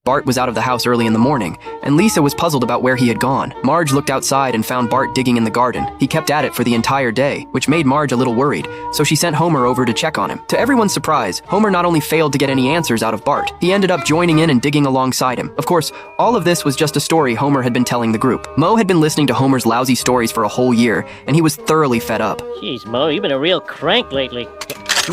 Bart was out of the house early in the morning, and Lisa was puzzled about where he had gone. Marge looked outside and found Bart digging in the garden. He kept at it for the entire day, which made Marge a little worried, so she sent Homer over to check on him. To everyone's surprise, Homer not only failed to get any answers out of Bart, he ended up joining in and digging alongside him. Of course, all of this was just a story Homer had been telling the group. Moe had been listening to Homer's lousy stories for a whole year, and he was thoroughly fed up. Jeez, Moe, you've been a real crank lately.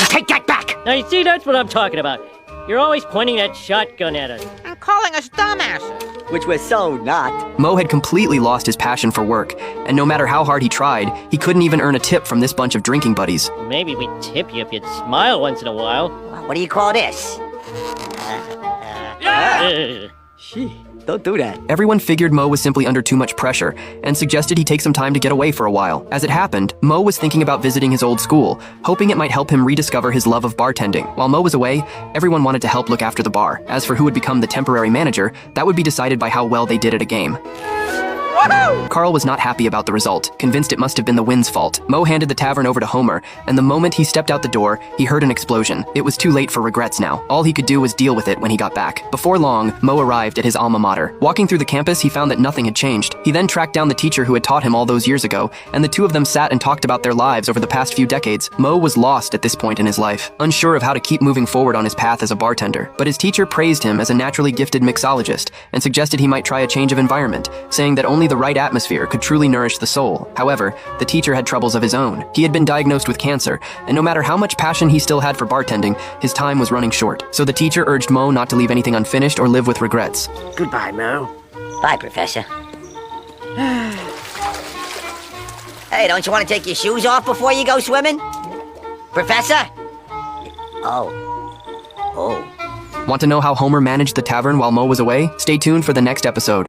Take that back! Now, you see, that's what I'm talking about. You're always pointing that shotgun at us. I'm calling us dumbasses. Which we're so not. Moe had completely lost his passion for work, and no matter how hard he tried, he couldn't even earn a tip from this bunch of drinking buddies. Maybe we'd tip you if you'd smile once in a while. What do you call this? Shee, don't do that. Everyone figured Moe was simply under too much pressure and suggested he take some time to get away for a while. As it happened, Moe was thinking about visiting his old school, hoping it might help him rediscover his love of bartending. While Moe was away, everyone wanted to help look after the bar. As for who would become the temporary manager, that would be decided by how well they did at a game. Carl was not happy about the result, convinced it must have been the wind's fault. Moe handed the tavern over to Homer, and the moment he stepped out the door, he heard an explosion. It was too late for regrets now. All he could do was deal with it when he got back. Before long, Moe arrived at his alma mater. Walking through the campus, he found that nothing had changed. He then tracked down the teacher who had taught him all those years ago, and the two of them sat and talked about their lives over the past few decades. Moe was lost at this point in his life, unsure of how to keep moving forward on his path as a bartender. But his teacher praised him as a naturally gifted mixologist and suggested he might try a change of environment, saying that only the right atmosphere could truly nourish the soul. However, the teacher had troubles of his own. He had been diagnosed with cancer, and no matter how much passion he still had for bartending, his time was running short. So the teacher urged Moe not to leave anything unfinished or live with regrets. Goodbye, Moe. Bye, Professor. Hey, don't you want to take your shoes off before you go swimming? Professor? Oh. Want to know how Homer managed the tavern while Moe was away? Stay tuned for the next episode.